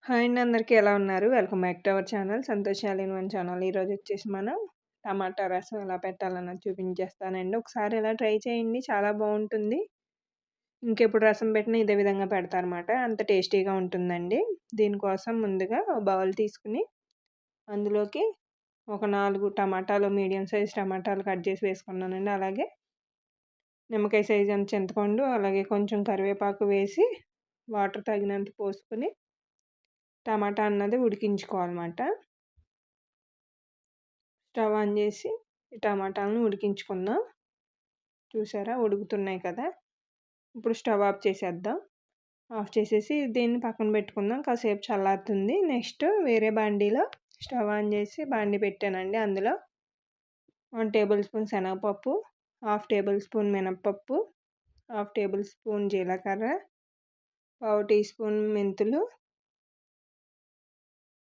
Hi అండి. అందరికీ ఎలా ఉన్నారు? Welcome back to our channel Santosh Shalini in one channel. ఈరోజొచ్చేసి మనం టమాటా రసం ఎలా పెట్టాలన్నది చూపించేస్తానండి. ఒకసారి ఇలా ట్రై చేయండి. చాలా బావుంటుంది. ఇంకెప్పుడు రసం పెట్టినా ఇదే విధంగా పెడతారన్నమాట. అంత టేస్టీగా ఉంటుందండి. దీనికోసం ముందుగా ఒక బౌల్ తీసుకొని అందులోకి ఒక 4 టమాటాలు మీడియం సైజ్ టమాటాలు కట్ చేసి వేసుకున్నానండి. అలాగే నిమ్మకాయ సైజ్ అంత చింతపండు, అలాగే కొంచెం కరివేపాకు వేసి వాటర్ తగినంత పోసుకొని టమాటా అన్నది ఉడికించుకోవాలన్నమాట. స్టవ్ ఆన్ చేసి ఈ టమాటాలను ఉడికించుకుందాం. చూసారా ఉడుకుతున్నాయి కదా! ఇప్పుడు స్టవ్ ఆఫ్ చేసేద్దాం. ఆఫ్ చేసేసి దీన్ని పక్కన పెట్టుకుందాం. కాసేపు చల్లారుతుంది. నెక్స్ట్ వేరే బాండీలో స్టవ్ ఆన్ చేసి బాండీ పెట్టానండి. అందులో 1 టేబుల్ స్పూన్ శనగపప్పు, హాఫ్ టేబుల్ స్పూన్ మినపప్పు, హాఫ్ టేబుల్ స్పూన్ జీలకర్ర, పావు టీ స్పూన్ మెంతులు,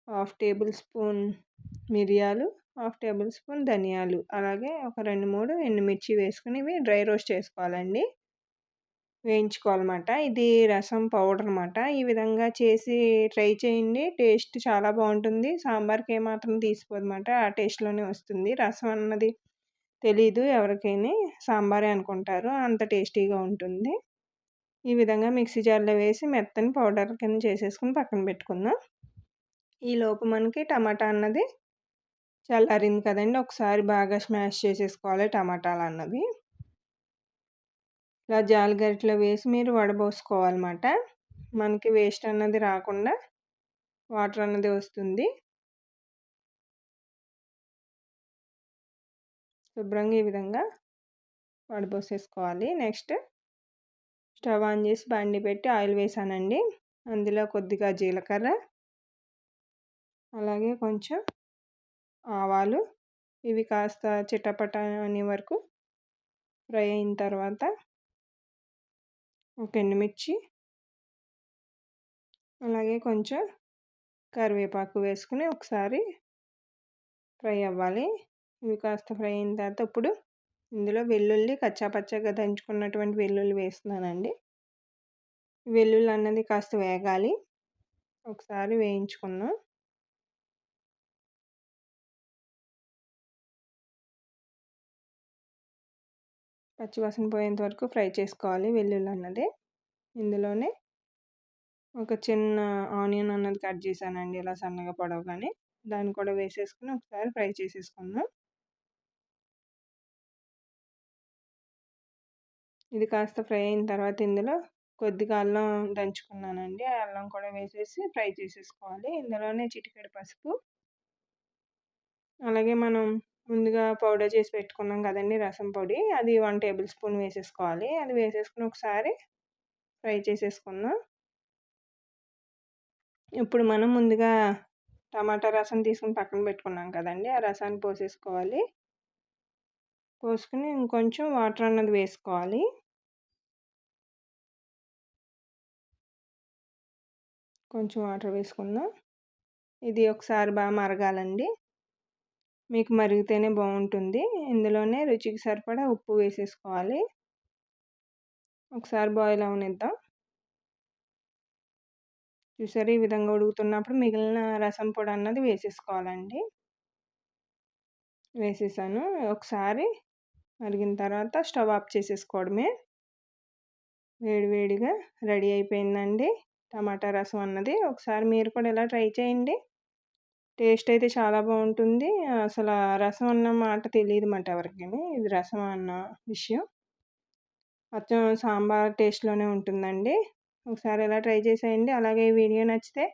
హాఫ్ టేబుల్ స్పూన్ మిరియాలు, హాఫ్ టేబుల్ స్పూన్ ధనియాలు, అలాగే ఒక 2, 3 ఎండుమిర్చి వేసుకొని ఇవి డ్రై రోస్ట్ చేసుకోవాలండి. వేయించుకోవాలన్నమాట. ఇది రసం పౌడర్ అన్నమాట. ఈ విధంగా చేసి ట్రై చేయండి. టేస్ట్ చాలా బాగుంటుంది. సాంబార్కి ఏమాత్రం తీసిపోదన్నమాట. ఆ టేస్ట్‌లోనే వస్తుంది. రసం అన్నది తెలీదు ఎవరికైనా. సాంబారే అనుకుంటారు. అంత టేస్టీగా ఉంటుంది. ఈ విధంగా మిక్సీ జార్‌లో వేసి మెత్తని పౌడర్ కింద చేసేసుకొని పక్కన పెట్టుకుందాం. ఈలోపు మనకి టమాటా అన్నది చల్లారింది కదండీ! ఒకసారి బాగా స్మాష్ చేసేసుకోవాలి టమాటాలన్నవి. ఇలా జాలి గరిటెలో వేసి మీరు వడబోసుకోవాలన్నమాట. మనకి వేస్ట్ అన్నది రాకుండా వాటర్ అన్నది వస్తుంది. శుభ్రంగా ఈ విధంగా వడబోసేసుకోవాలి. నెక్స్ట్ స్టవ్ ఆన్ చేసి బాండీ పెట్టి ఆయిల్ వేసానండి. అందులో కొద్దిగా జీలకర్ర, అలాగే కొంచెం ఆవాలు, ఇవి కాస్త చిటపట అనే వరకు ఫ్రై అయిన తర్వాత ఒక ఎండుమిర్చి, అలాగే కొంచెం కరివేపాకు వేసుకుని ఒకసారి ఫ్రై అవ్వాలి. ఇవి కాస్త ఫ్రై అయిన తర్వాత ఇప్పుడు ఇందులో వెల్లుల్లి కచ్చాపచ్చాగా దంచుకున్నటువంటి వెల్లుల్లి వేస్తున్నానండి. వెల్లుల్లి అన్నది కాస్త వేగాలి. ఒకసారి వేయించుకుందాం. పచ్చివాసన పోయేంత వరకు ఫ్రై చేసుకోవాలి వెల్లుల్లి అన్నది. ఇందులోనే ఒక చిన్న ఆనియన్ అన్నది కట్ చేశానండి ఇలా సన్నగా పొడవుగానే. దాన్ని కూడా వేసేసుకొని ఒకసారి ఫ్రై చేసేసుకుందాం. ఇది కాస్త ఫ్రై అయిన తర్వాత ఇందులో కొద్దిగా అల్లం దంచుకున్నానండి. ఆ అల్లం కూడా వేసేసి ఫ్రై చేసేసుకోవాలి. ఇందులోనే చిటికెడు పసుపు, అలాగే మనం ముందుగా పౌడర్ చేసి పెట్టుకున్నాం కదండీ రసం పొడి, అది 1 టేబుల్ స్పూన్ వేసేసుకోవాలి. అది వేసేసుకొని ఒకసారి ఫ్రై చేసేసుకుందాం. ఇప్పుడు మనం ముందుగా టమాటా రసం తీసుకొని పక్కన పెట్టుకున్నాం కదండీ! ఆ రసాన్ని పోసేసుకోవాలి. పోసుకొని ఇంకొంచెం వాటర్ అన్నది వేసుకోవాలి. కొంచెం వాటర్ వేసుకుందాం. ఇది ఒకసారి బాగా మరగాలండి. మీకు మరిగితేనే బాగుంటుంది. ఇందులోనే రుచికి సరిపడా ఉప్పు వేసేసుకోవాలి. ఒకసారి బాయిల్ అవ్వనిద్దాం. చూసారా ఈ విధంగా ఉడుకుతున్నప్పుడు మిగిలిన రసం పొడి అన్నది వేసేసుకోవాలండి. వేసేసాను. ఒకసారి మరిగిన తర్వాత స్టవ్ ఆఫ్ చేసేసుకోవడమే. వేడివేడిగా రెడీ అయిపోయిందండి టమాటా రసం అన్నది. ఒకసారి మీరు కూడా ఇలా ట్రై చేయండి. టేస్ట్ అయితే చాలా బాగుంటుంది. అసలు రసం అన్న మాట తెలియదన్నమాట ఎవరికైనా. ఇది రసం అన్న విషయం. అచ్చం సాంబార్ టేస్ట్‌లోనే ఉంటుందండి. ఒకసారి ఇలా ట్రై చేసేయండి. అలాగే ఈ వీడియో నచ్చితే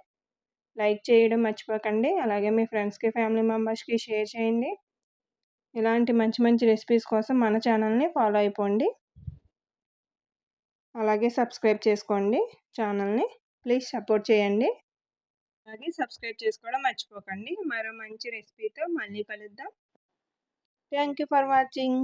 లైక్ చేయడం మర్చిపోకండి. అలాగే మీ ఫ్రెండ్స్‌కి, ఫ్యామిలీ మెంబర్స్‌కి షేర్ చేయండి. ఇలాంటి మంచి మంచి రెసిపీస్ కోసం మన ఛానల్‌ని ఫాలో అయిపోండి. అలాగే సబ్స్క్రైబ్ చేసుకోండి ఛానల్‌ని. ప్లీజ్ సపోర్ట్ చేయండి. అలాగే సబ్స్క్రైబ్ చేసుకోవడం మర్చిపోకండి. మరో మంచి రెసిపీతో మళ్ళీ కలుద్దాం. Thank you for watching.